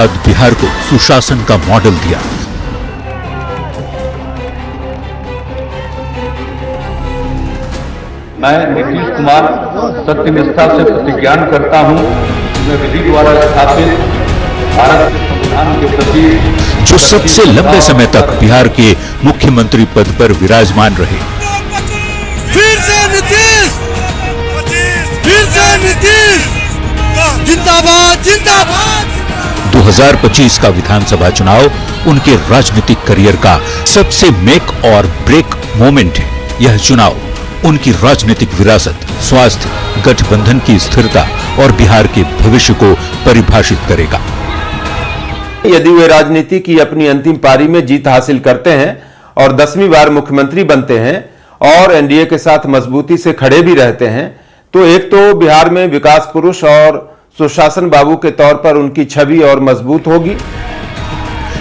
बिहार को सुशासन का मॉडल दिया। मैं नीतीश कुमार सत्यनिष्ठा से प्रतिज्ञान करता हूं कि मैं विधि द्वारा स्थापित भारत के संविधान के प्रति जो सबसे लंबे समय तक बिहार के मुख्यमंत्री पद पर विराजमान रहे। फिर से नीतीश, जिंदाबाद जिंदाबाद। 2025 का विधानसभा चुनाव उनके राजनीतिक करियर का सबसे मेक और ब्रेक मोमेंट है। यह चुनाव उनकी राजनीतिक विरासत, स्वास्थ्य, गठबंधन की स्थिरता और बिहार के भविष्य को परिभाषित करेगा। यदि वे राजनीति की अपनी अंतिम पारी में जीत हासिल करते हैं और 10वीं बार मुख्यमंत्री बनते हैं और एनडीए के साथ मजबूती से खड़े भी रहते हैं, तो एक तो बिहार में विकास पुरुष और सुशासन बाबू के तौर पर उनकी छवि और मजबूत होगी।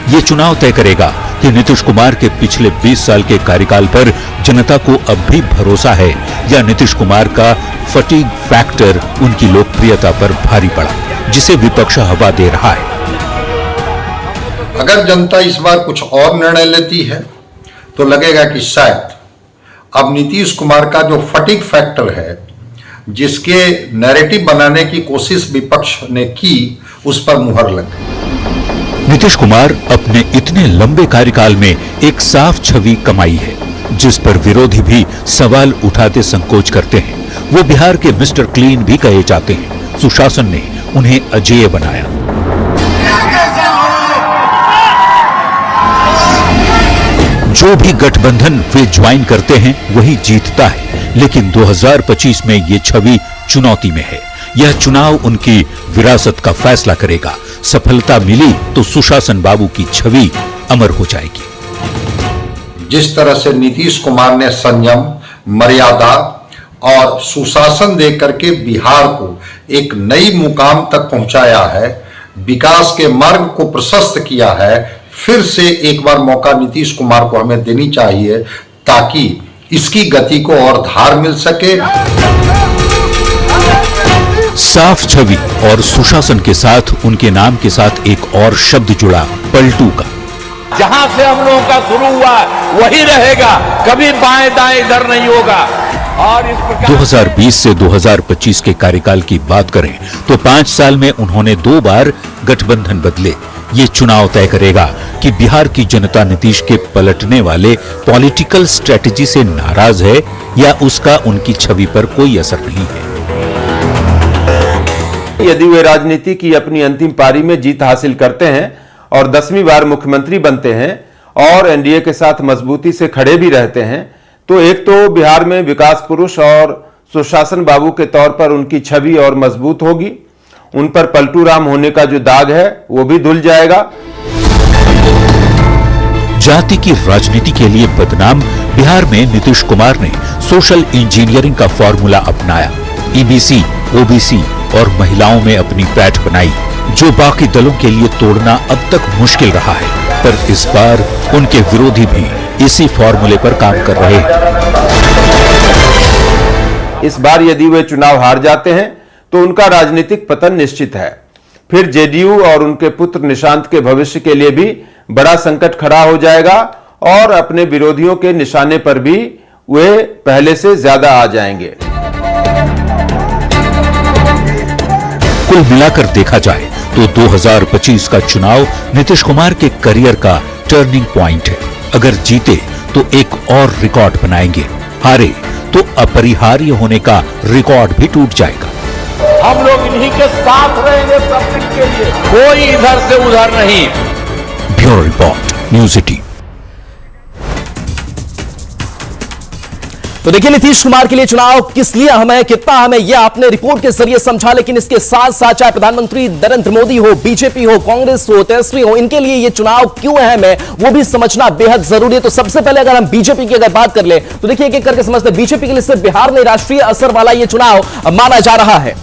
ये चुनाव तय करेगा कि नीतीश कुमार के पिछले 20 साल के कार्यकाल पर जनता को अब भी भरोसा है या नीतीश कुमार का फटीग फैक्टर उनकी लोकप्रियता पर भारी पड़ा, जिसे विपक्ष हवा दे रहा है। अगर जनता इस बार कुछ और निर्णय लेती है तो लगेगा कि शायद अब नीतीश कुमार का जो फटीग फैक्टर है, जिसके नैरेटिव बनाने की कोशिश विपक्ष ने की, उस पर मुहर लग गई। नीतीश कुमार अपने इतने लंबे कार्यकाल में एक साफ छवि कमाई है, जिस पर विरोधी भी सवाल उठाते संकोच करते हैं। वो बिहार के मिस्टर क्लीन भी कहे जाते हैं। सुशासन ने उन्हें अजेय बनाया। जो भी गठबंधन वे ज्वाइन करते हैं वही जीतता है, लेकिन 2025 में ये छवि चुनौती में है। यह चुनाव उनकी विरासत का फैसला करेगा। सफलता मिली तो सुशासन बाबू की छवि अमर हो जाएगी। जिस तरह से नीतीश कुमार ने संयम, मर्यादा और सुशासन देकर के बिहार को एक नई मुकाम तक पहुंचाया है, विकास के मार्ग को प्रशस्त किया है, फिर से एक बार मौका नीतीश कुमार को हमें देनी चाहिए ताकि इसकी गति को और धार मिल सके। साफ छवि और सुशासन के साथ उनके नाम के साथ एक और शब्द जुड़ा, पलटू का। जहां से हम लोगों का शुरू हुआ वही रहेगा, कभी बाएं दाएं इधर नहीं होगा। और इस प्रकार 2020 से 2025 के कार्यकाल की बात करें तो 5 साल में उन्होंने 2 बार गठबंधन बदले। ये चुनाव तय करेगा कि बिहार की जनता नीतीश के पलटने वाले पॉलिटिकल स्ट्रेटजी से नाराज है या उसका उनकी छवि पर कोई असर नहीं है। यदि वे राजनीति की अपनी अंतिम पारी में जीत हासिल करते हैं और 10वीं बार मुख्यमंत्री बनते हैं और एनडीए के साथ मजबूती से खड़े भी रहते हैं, तो एक तो बिहार में विकास पुरुष और सुशासन बाबू के तौर पर उनकी छवि और मजबूत होगी। उन पर पलटू राम होने का जो दाग है वो भी धुल जाएगा। जाति की राजनीति के लिए बदनाम बिहार में नीतीश कुमार ने सोशल इंजीनियरिंग का फॉर्मूला अपनाया। ईबीसी, ओबीसी और महिलाओं में अपनी पैठ बनाई, जो बाकी दलों के लिए तोड़ना अब तक मुश्किल रहा है। पर इस बार उनके विरोधी भी इसी फॉर्मूले पर काम कर रहे हैं। इस बार यदि वे चुनाव हार जाते हैं तो उनका राजनीतिक पतन निश्चित है। फिर जेडीयू और उनके पुत्र निशांत के भविष्य के लिए भी बड़ा संकट खड़ा हो जाएगा और अपने विरोधियों के निशाने पर भी वे पहले से ज्यादा आ जाएंगे। कुल मिलाकर देखा जाए तो 2025 का चुनाव नीतीश कुमार के करियर का टर्निंग पॉइंट है। अगर जीते तो एक और रिकॉर्ड बनाएंगे, हारे तो अपरिहार्य होने का रिकॉर्ड भी टूट जाएगा। हम लोग इन्हीं के साथ रहेंगे सब दिन के लिए, कोई इधर से उधर नहीं। Bureau report, news 18। तो देखिए, नीतीश कुमार के लिए चुनाव किस लिए अहम है, कितना अहम है, यह आपने रिपोर्ट के जरिए समझा। लेकिन इसके साथ साथ चाहे प्रधानमंत्री नरेंद्र मोदी हो, बीजेपी हो, कांग्रेस हो, तेजस्वी हो, इनके लिए यह चुनाव क्यों अहम है वो भी समझना बेहद जरूरी है। तो सबसे पहले अगर हम बीजेपी की अगर बात कर ले तो देखिए एक एक करके समझते हैं। बीजेपी के लिए सिर्फ बिहार में राष्ट्रीय असर वाला यह चुनाव माना जा रहा है।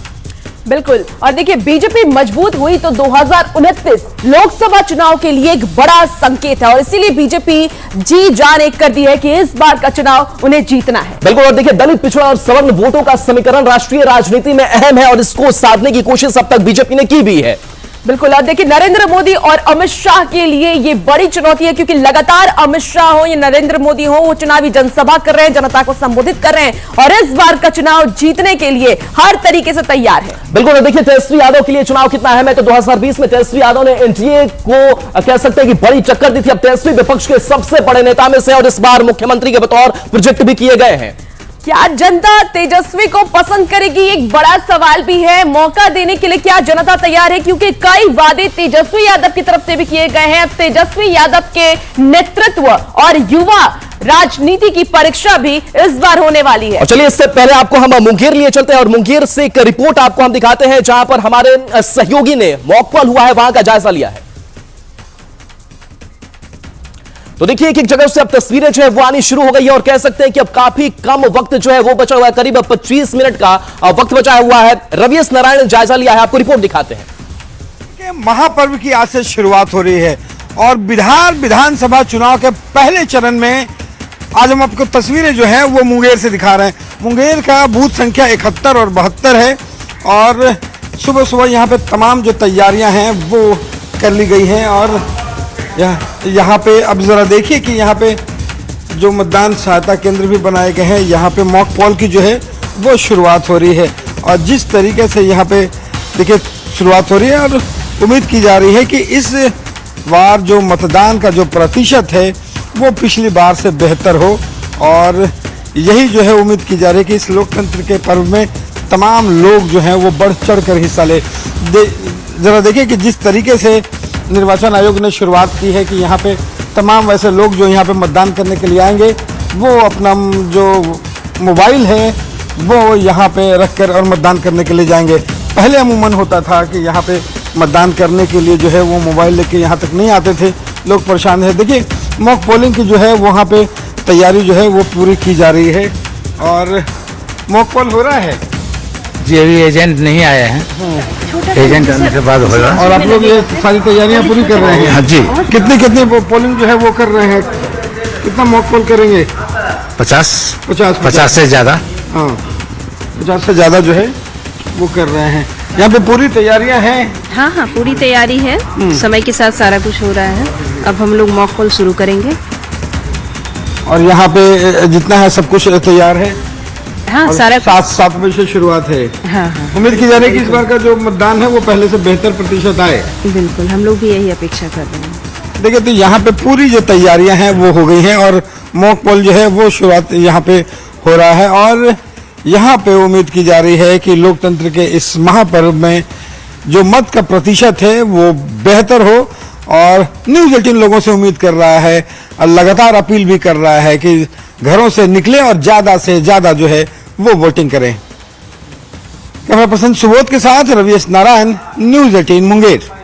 बिल्कुल, और देखिए बीजेपी मजबूत हुई तो 2029 लोकसभा चुनाव के लिए एक बड़ा संकेत है और इसीलिए बीजेपी जी जान एक कर दी है कि इस बार का चुनाव उन्हें जीतना है। बिल्कुल, और देखिए दलित, पिछड़ा और सवर्ण वोटों का समीकरण राष्ट्रीय राजनीति में अहम है और इसको साधने की कोशिश अब तक बीजेपी ने की भी है। बिल्कुल। और देखिए नरेंद्र मोदी और अमित शाह के लिए ये बड़ी चुनौती है, क्योंकि लगातार अमित शाह हो या नरेंद्र मोदी हो, वो चुनावी जनसभा कर रहे हैं, जनता को संबोधित कर रहे हैं और इस बार का चुनाव जीतने के लिए हर तरीके से तैयार है। बिल्कुल। देखिए तेजस्वी यादव के लिए चुनाव कितना अहम है, तो 2020 में तेजस्वी यादव ने एनडीए को कह सकते हैं कि बड़ी टक्कर दी थी। अब तेजस्वी विपक्ष के सबसे बड़े नेता में से और इस बार मुख्यमंत्री के बतौर प्रोजेक्ट भी किए गए हैं। क्या जनता तेजस्वी को पसंद करेगी, एक बड़ा सवाल भी है। मौका देने के लिए क्या जनता तैयार है, क्योंकि कई वादे तेजस्वी यादव की तरफ से भी किए गए हैं। तेजस्वी यादव के नेतृत्व और युवा राजनीति की परीक्षा भी इस बार होने वाली है। और चलिए इससे पहले आपको हम मुंगेर लिए चलते हैं और मुंगेर से एक रिपोर्ट आपको हम दिखाते हैं, जहां पर हमारे सहयोगी ने मॉक पोल हुआ है वहां का जायजा लिया है। तो देखिए एक एक जगह से अब तस्वीरें जो है वो आनी शुरू हो गई है और कह सकते हैं कि अब काफी कम वक्त जो है वो बचा हुआ है, करीब 25 मिनट का वक्त बचा हुआ है। रवीश नारायण ने जायजा लिया है, आपको रिपोर्ट दिखाते हैं। महापर्व की आज से शुरुआत हो रही है और बिहार विधानसभा चुनाव के पहले चरण में आज हम आपको तस्वीरें जो हैं वो मुंगेर से दिखा रहे हैं। मुंगेर का बूथ संख्या 71 और 72 है और सुबह सुबह यहाँ पे तमाम जो तैयारियां हैं वो कर ली गई हैं और यहाँ पे अब ज़रा देखिए कि यहाँ पे जो मतदान सहायता केंद्र भी बनाए गए हैं, यहाँ पे मॉक पोल की जो है वो शुरुआत हो रही है और जिस तरीके से यहाँ पे देखिए शुरुआत हो रही है और उम्मीद की जा रही है कि इस बार जो मतदान का जो प्रतिशत है वो पिछली बार से बेहतर हो और यही जो है उम्मीद की जा रही है कि इस लोकतंत्र के पर्व में तमाम लोग जो हैं वो बढ़ चढ़ कर हिस्सा ले। ज़रा देखिए कि जिस तरीके से निर्वाचन आयोग ने शुरुआत की है कि यहाँ पे तमाम वैसे लोग जो यहाँ पे मतदान करने के लिए आएंगे वो अपना जो मोबाइल है वो यहाँ पे रखकर और मतदान करने के लिए जाएंगे। पहले अमूमन होता था कि यहाँ पे मतदान करने के लिए जो है वो मोबाइल लेके यहाँ तक नहीं आते थे, लोग परेशान है। देखिए मॉक पोलिंग की जो है वहाँ पे तैयारी जो है वो पूरी की जा रही है और मॉक पोल हो रहा है जी। अभी एजेंट नहीं आए हैं, एजेंट आने के बाद होगा। और आप लोग ये सारी तैयारियां पूरी कर रहे हैं? हाँ जी। कितनी पोलिंग जो है वो कर रहे हैं? कितना मॉक पोल करेंगे? 50 से ज़्यादा। हाँ 50 से ज़्यादा जो है वो कर रहे हैं। यहाँ पे पूरी तैयारियां हैं? हाँ हाँ पूरी तैयारी है, समय के साथ सारा कुछ हो रहा है। अब हम लोग मॉक पोल शुरू करेंगे और यहाँ पे जितना है सब कुछ तैयार है। हाँ सारा 7 बजे से शुरुआत है। हाँ हाँ उम्मीद की जा रही है कि इस बार का जो मतदान है वो पहले से बेहतर प्रतिशत आए। बिल्कुल, हम लोग भी यही अपेक्षा कर रहे हैं। देखिए तो यहाँ पे पूरी जो तैयारियां हैं वो हो गई हैं और मॉक पोल जो है वो शुरुआत यहाँ पे हो रहा है और यहाँ पे उम्मीद की जा रही है कि लोकतंत्र के इस महापर्व में जो मत का प्रतिशत है वो बेहतर हो और न्यूज़ 18 लोगों से उम्मीद कर रहा है और लगातार अपील भी कर रहा है कि घरों से निकले और ज़्यादा से ज़्यादा जो है वो वोटिंग करें। कैमरा पर्सन सुबोध के साथ रवीश नारायण, न्यूज़ 18 मुंगेर।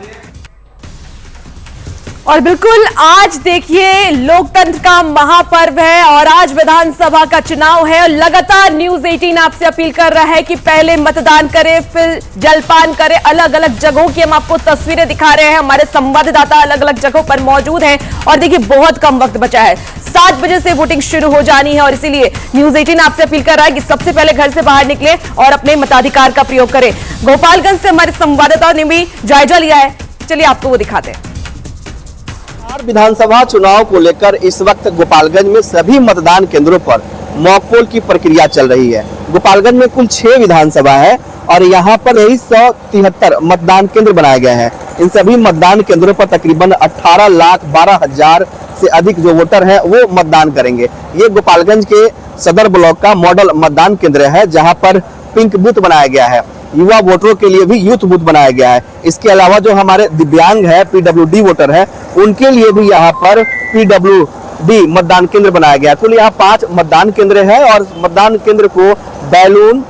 और बिल्कुल आज देखिए लोकतंत्र का महापर्व है और आज विधानसभा का चुनाव है और लगातार न्यूज़ 18 आपसे अपील कर रहा है कि पहले मतदान करें फिर जलपान करें। अलग अलग जगहों की हम आपको तस्वीरें दिखा रहे हैं, हमारे संवाददाता अलग अलग जगहों पर मौजूद हैं और देखिए बहुत कम वक्त बचा है, 7 बजे से वोटिंग शुरू हो जानी है और इसीलिए न्यूज़ 18 आपसे अपील कर रहा है कि सबसे पहले घर से बाहर निकले और अपने मताधिकार का प्रयोग करें। गोपालगंज से हमारे संवाददाताओं ने भी जायजा लिया है, चलिए आपको वो दिखाते हैं। विधानसभा चुनाव को लेकर इस वक्त गोपालगंज में सभी मतदान केंद्रों पर मॉक पोल की प्रक्रिया चल रही है। गोपालगंज में कुल 6 विधानसभा है और यहाँ पर 173 मतदान केंद्र बनाए गए हैं। इन सभी मतदान केंद्रों पर तकरीबन 18,12,000 से अधिक जो वोटर हैं वो मतदान करेंगे। ये गोपालगंज के सदर ब्लॉक का मॉडल मतदान केंद्र है, जहाँ पर पिंक बूथ बनाया गया है। युवा वोटरों के लिए भी यूथ बूथ बनाया गया है। इसके अलावा जो हमारे दिव्यांग है, पीडब्ल्यूडी वोटर है, उनके लिए भी यहाँ पर पीडब्ल्यूडी मतदान केंद्र बनाया गया है। कुल यहाँ 5 मतदान केंद्र है और मतदान केंद्र को बैलून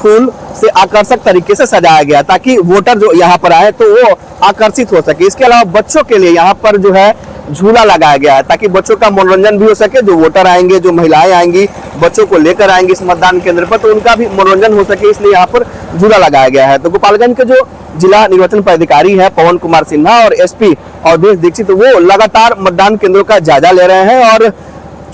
फूल से आकर्षक तरीके से सजाया गया ताकि वोटर जो यहाँ पर आए तो वो आकर्षित हो सके। इसके अलावा बच्चों के लिए यहाँ पर जो है झूला लगाया गया है ताकि बच्चों का मनोरंजन भी हो सके। जो वोटर आएंगे, जो महिलाएं आएंगी, बच्चों को लेकर आएंगे इस मतदान केंद्र पर, तो उनका भी मनोरंजन हो सके, इसलिए यहाँ पर झूला लगाया गया है। तो गोपालगंज के जो जिला निर्वाचन पदाधिकारी है पवन कुमार सिन्हा और एसपी अवधेश दीक्षित, वो लगातार मतदान केंद्रों का जायजा ले रहे हैं और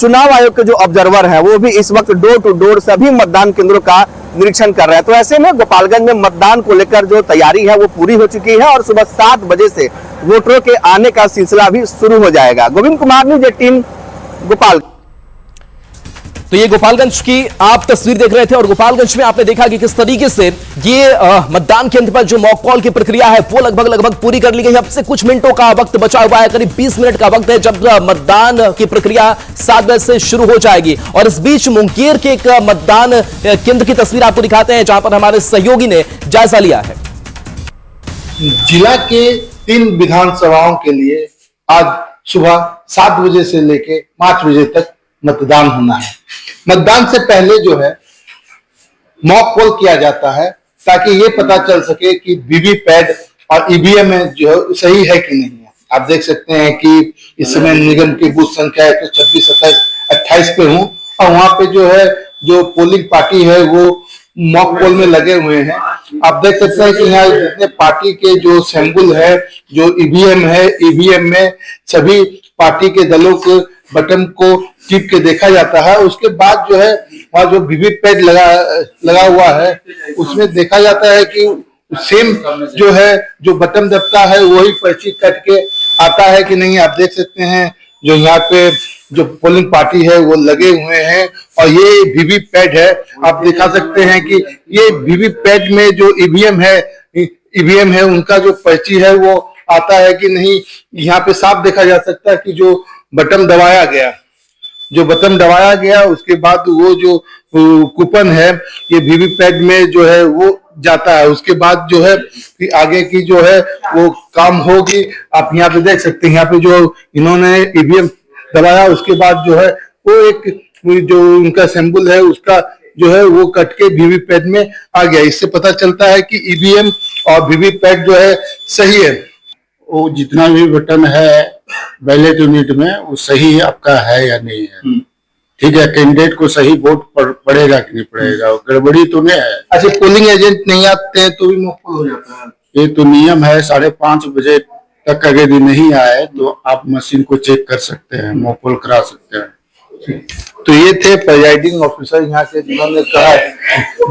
चुनाव आयोग के जो ऑब्जर्वर हैं वो भी इस वक्त डोर टू डोर सभी मतदान केंद्रों का निरीक्षण कर रहे हैं। तो ऐसे में गोपालगंज में मतदान को लेकर जो तैयारी है वो पूरी हो चुकी है और सुबह 7 बजे से वोटरों के आने का सिलसिला भी शुरू हो जाएगा। गोविंद कुमार न्यूज़ 18 गोपाल। तो ये गोपालगंज की आप तस्वीर देख रहे थे और गोपालगंज में आपने देखा कि किस तरीके से ये मतदान केंद्र पर जो मॉक कॉल की प्रक्रिया है वो लगभग पूरी कर ली गई है। अब से कुछ मिनटों का वक्त बचा हुआ है, करीब 20 मिनट का वक्त है जब मतदान की प्रक्रिया 7 बजे से शुरू हो जाएगी। और इस बीच मुंगेर के एक मतदान केंद्र की तस्वीर आपको दिखाते हैं जहां पर हमारे सहयोगी ने जायजा लिया है। जिला के 3 विधानसभाओं के लिए आज सुबह 7 बजे से लेकर 5 बजे तक मतदान होना है। मतदान से पहले जो है मॉक पोल किया जाता है ताकि ये पता चल सके कि वीवीपैट और ईवीएम में जो है सही है कि नहीं है। आप देख सकते हैं कि इस समय निगम की बूथ संख्या 26, 27, 28 पे हूँ और वहां पे जो है जो पोलिंग पार्टी है वो मॉक पोल में लगे हुए हैं। आप देख सकते हैं कि यहाँ जितने पार्टी के जो सिंबल है, जो ईवीएम है, ईवीएम में सभी पार्टी के दलों के बटन को टिप के देखा जाता है। उसके बाद जो है वहाँ जो वीवीपैट लगा हुआ है उसमें देखा जाता है कि सेम जो है जो बटन दबता है वही पर्ची कट के आता है कि नहीं। आप देख सकते हैं जो यहाँ पे जो पोलिंग पार्टी है वो लगे हुए हैं और ये वीवीपैट है। आप दिखा सकते हैं कि ये वीवीपैट में जो ईवीएम है उनका जो पर्ची है वो आता है कि नहीं। यहाँ पे साफ देखा जा सकता है कि जो बटन दबाया गया उसके बाद वो जो कूपन है ये वीवीपैट में जो है वो जाता है। उसके बाद जो है आगे की जो है वो काम होगी। आप यहाँ पे देख सकते हैं यहाँ पे जो इन्होंने ईवीएम दबाया उसके बाद जो है वो एक जो उनका सिंबल है उसका जो है वो कट के वीवीपैट में आ गया। इससे पता चलता है कि ईवीएम और वीवीपैट जो है सही है। वो जितना भी बटन है बैलेट यूनिट में वो सही आपका है या नहीं है। ठीक है, कैंडिडेट को सही वोट पड़ेगा कि नहीं पड़ेगा, गड़बड़ी तो नहीं है। अच्छा, पोलिंग एजेंट नहीं आते हैं तो भी मुफ्त हो जाता है। ये तो नियम है। 5:30 बजे तक अगर नहीं आए तो आप मशीन को चेक कर सकते हैं, मोपोल करा सकते हैं। तो ये थे प्रिजाइडिंग ऑफिसर यहाँ के जिन्होंने कहा,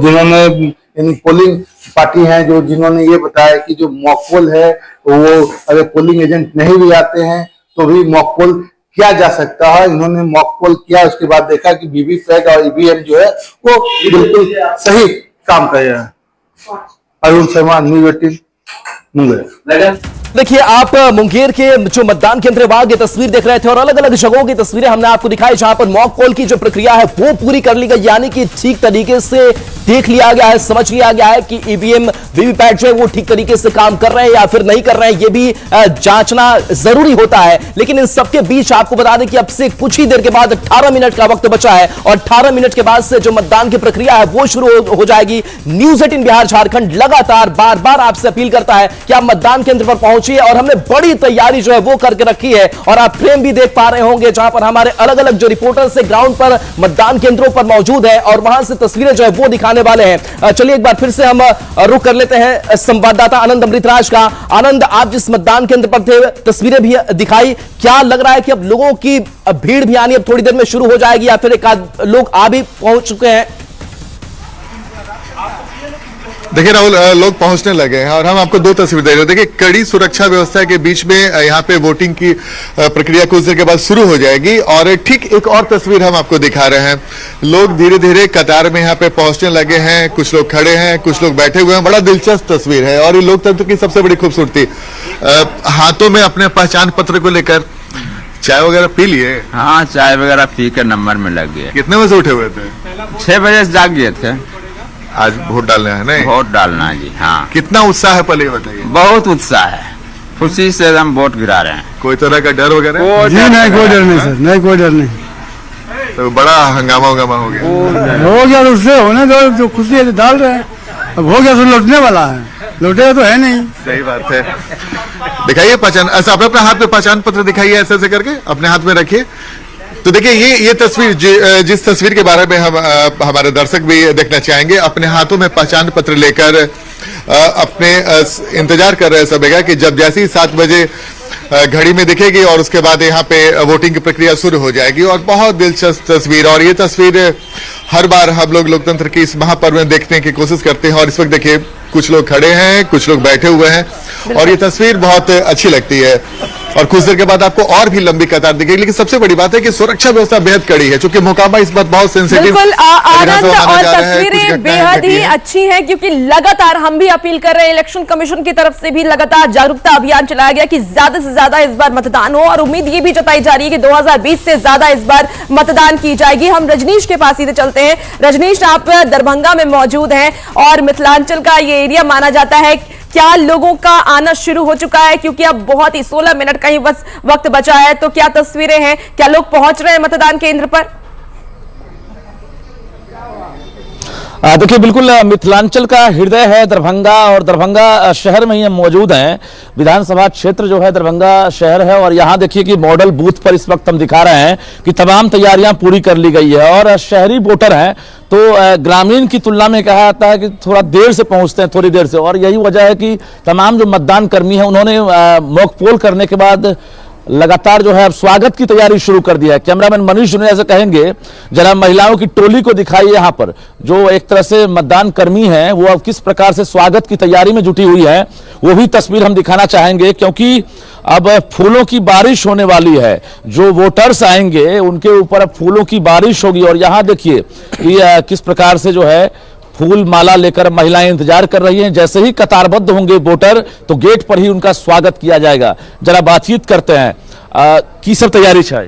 जिन्होंने इन पोलिंग पार्टी हैं जो जिन्होंने ये बताया कि जो मॉक पोल है वो अगर पोलिंग एजेंट नहीं भी आते हैं तो भी मॉक पोल किया जा सकता है। इन्होंने मॉक पोल किया, उसके बाद देखा कि वीवीपैट और ईवीएम जो है वो बिल्कुल सही काम कर रहा है। अरुण शर्मा, न्यूज़ 18 मुंगेर। देखिए आप मुंगेर के जो मतदान केंद्र वहां की तस्वीर देख रहे थे और अलग अलग जगहों की तस्वीरें हमने आपको दिखाई जहां पर मॉक पोल की जो प्रक्रिया है वो पूरी कर ली गई, यानी कि ठीक तरीके से देख लिया गया है, समझ लिया गया है कि ईवीएम वीवीपैट जो है वो ठीक तरीके से काम कर रहे हैं या फिर नहीं कर रहे हैं, ये भी जांचना जरूरी होता है। लेकिन इन सबके बीच आपको बता दें कि अब से कुछ ही देर के बाद 18 मिनट का वक्त बचा है और 18 मिनट के बाद से जो मतदान की प्रक्रिया है वो शुरू हो जाएगी। न्यूज़ 18 बिहार झारखंड लगातार बार बार आपसे अपील करता है कि आप मतदान केंद्र पर पहुंचिए और हमने बड़ी तैयारी जो है वो करके रखी है और आप फ्रेम भी देख पा रहे होंगे जहां पर हमारे अलग अलग जो रिपोर्टर्स है ग्राउंड पर मतदान केंद्रों पर मौजूद है और वहां से तस्वीरें जो है वो दिखाने वाले हैं। चलिए एक बार फिर से हम रुख कर लेते हैं संवाददाता आनंद अमृतराज का। आनंद, आप जिस मतदान केंद्र पर थे तस्वीरें भी दिखाई, क्या लग रहा है कि अब लोगों की भीड़ भी आनी अब थोड़ी देर में शुरू हो जाएगी या फिर एक आध लोग आ भी पहुंच चुके हैं? देखिए राहुल, लोग पहुंचने लगे हैं और हम आपको 2 तस्वीर दे रहे हैं। देखिए कड़ी सुरक्षा व्यवस्था के बीच में यहाँ पे वोटिंग की प्रक्रिया कुछ देर के बाद शुरू हो जाएगी और ठीक एक और तस्वीर हम आपको दिखा रहे हैं। लोग धीरे धीरे कतार में यहाँ पे पहुंचने लगे हैं, कुछ लोग खड़े हैं, कुछ लोग बैठे हुए हैं। बड़ा दिलचस्प तस्वीर है और ये लोकतंत्र की सबसे बड़ी खूबसूरती। हाथों में अपने पहचान पत्र को लेकर चाय वगैरह पी लिए? हाँ, चाय वगैरह पी कर नंबर में लग गए। कितने बजे उठे हुए थे? 6 बजे से जाग गए थे। आज वोट डालना है? नहीं, वोट डालना है जी। हाँ। कितना उत्साह है पहले बताइए? बहुत उत्साह है, खुशी से हम वोट गिरा रहे हैं। कोई तरह का डर वगैरह? नहीं, कोई डर नहीं सर, नहीं कोई डर नहीं। तो बड़ा हंगामा हो गया तो उससे होने दो, जो खुशी है डाल रहे हैं। अब हो गया तो लौटने वाला है, लौटेगा तो है नहीं। सही बात है। दिखाइए पहचान, ऐसा अपने हाथ में पहचान पत्र दिखाइए, ऐसे ऐसे करके अपने हाथ में रखिए। तो देखिए ये तस्वीर जिस तस्वीर के बारे में हम हमारे दर्शक भी देखना चाहेंगे, अपने हाथों में पहचान पत्र लेकर अपने इंतजार कर रहे हैं सब जगह कि जब जैसे ही 7 बजे घड़ी में दिखेगी और उसके बाद यहाँ पे वोटिंग की प्रक्रिया शुरू हो जाएगी। और बहुत दिलचस्प तस्वीर, और ये तस्वीर हर बार हम लोग लोकतंत्र की इस महापर्व में देखने की कोशिश करते हैं। और इस वक्त देखिए कुछ लोग खड़े हैं, कुछ लोग बैठे हुए हैं और ये तस्वीर बहुत अच्छी लगती है। और कुछ देर के बाद आपको और भी लंबी कतार दिखेगी। लेकिन सबसे बड़ी बात है कि सुरक्षा व्यवस्था बेहद कड़ी है, क्योंकि मोकामा इस बात बहुत सेंसिटिव। बिल्कुल आनंद, और तस्वीरें बेहद ही अच्छी हैं, क्योंकि लगातार हम भी अपील कर रहे हैं, इलेक्शन कमीशन की तरफ से भी लगातार जागरूकता अभियान चलाया गया कि ज्यादा से ज्यादा इस बार मतदान हो। और उम्मीद ये भी जताई जा रही है कि 2020 से ज्यादा इस बार मतदान की जाएगी। हम रजनीश के पास सीधे चलते हैं। रजनीश, आप दरभंगा में मौजूद हैं और मिथिलांचल का ये एरिया माना जाता है, क्या लोगों का आना शुरू हो चुका है? क्योंकि अब बहुत ही 16 मिनट का ही बस वक्त बचा है, तो क्या तस्वीरें हैं, क्या लोग पहुंच रहे हैं मतदान केंद्र पर? देखिए, बिल्कुल मिथिलांचल का हृदय है दरभंगा, और दरभंगा शहर में ही हम मौजूद हैं। विधानसभा क्षेत्र जो है दरभंगा शहर है, और यहाँ देखिए कि मॉडल बूथ पर इस वक्त हम दिखा रहे हैं कि तमाम तैयारियां पूरी कर ली गई है। और शहरी वोटर हैं तो ग्रामीण की तुलना में कहा जाता है कि थोड़ा देर से पहुंचते हैं, थोड़ी देर से। और यही वजह है कि तमाम जो मतदान कर्मी हैं उन्होंने मॉक पोल करने के बाद लगातार जो है अब स्वागत की तैयारी शुरू कर दिया है। कैमरामैन मनीष जुनेजा से कहेंगे जरा महिलाओं की टोली को दिखाइए, यहाँ पर जो एक तरह से मतदान कर्मी हैं वो अब किस प्रकार से स्वागत की तैयारी में जुटी हुई है, वो भी तस्वीर हम दिखाना चाहेंगे। क्योंकि अब फूलों की बारिश होने वाली है, जो वोटर्स आएंगे उनके ऊपर अब फूलों की बारिश होगी। और यहाँ देखिए कि किस प्रकार से जो है फूल माला लेकर महिलाएं इंतजार कर रही हैं। जैसे ही कतारबद्ध होंगे वोटर तो गेट पर ही उनका स्वागत किया जाएगा। जरा बातचीत करते हैं, की सब तैयारी है?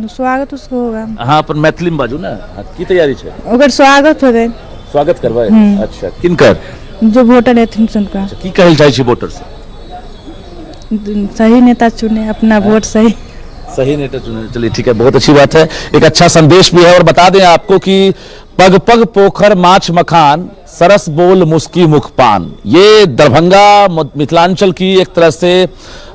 स्वागत उसको होगा। हाँ, पर मैथिली में बाजू ना, की तैयारी है? अगर स्वागत हो गए, स्वागत करवाए। अच्छा, किनकर? जो वोटर है उनका। की कहल जाए वोटर से? सही नेता चुने, अपना वोट सही नेता चुने। चलिए ठीक है, बहुत अच्छी बात है, एक अच्छा संदेश भी है। और बता दें आपको कि पग पग पोखर माछ मखान, सरस बोल मुस्की मुखपान, ये दरभंगा मिथिलांचल की एक तरह से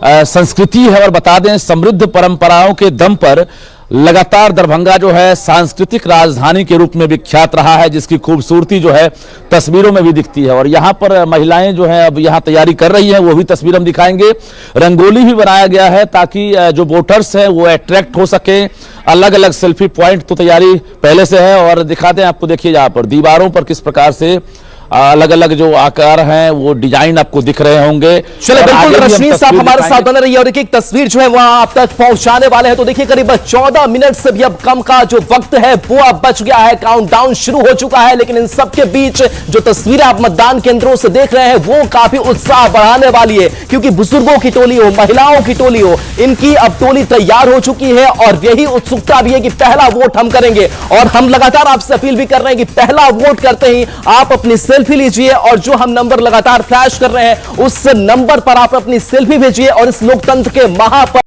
संस्कृति है। और बता दें समृद्ध परंपराओं के दम पर लगातार दरभंगा जो है सांस्कृतिक राजधानी के रूप में विख्यात रहा है, जिसकी खूबसूरती जो है तस्वीरों में भी दिखती है। और यहाँ पर महिलाएं जो है अब यहाँ तैयारी कर रही हैं, वो भी तस्वीर हम दिखाएंगे। रंगोली भी बनाया गया है ताकि जो वोटर्स हैं वो अट्रैक्ट हो सके। अलग अलग सेल्फी पॉइंट तो तैयारी पहले से है। और दिखाते हैं आपको, देखिए यहाँ पर दीवारों पर किस प्रकार से अलग अलग जो आकार हैं वो डिजाइन आपको दिख रहे होंगे। चलिए बिल्कुल रश्मि साहब हमारे साथ बने रहिए और एक तस्वीर जो है वहां आप तक पहुंचाने वाले हैं। तो देखिए करीब 14 मिनट से भी अब कम का जो वक्त है वो अब बच गया है, काउंटडाउन शुरू हो चुका है। लेकिन इन सबके बीच जो तस्वीरें आप मतदान केंद्रों से देख रहे हैं वो काफी उत्साह बढ़ाने वाली है, क्योंकि बुजुर्गों की टोली हो, महिलाओं की टोली हो, इनकी अब टोली तैयार हो चुकी है। और यही उत्सुकता भी है कि पहला वोट हम करेंगे। और हम लगातार आपसे अपील भी कर रहे हैं कि पहला वोट करते ही आप अपनी सेल्फी लीजिए, और जो हम नंबर लगातार फ्लैश कर रहे हैं उस नंबर पर आप अपनी सेल्फी भेजिए और इस लोकतंत्र के महापर्व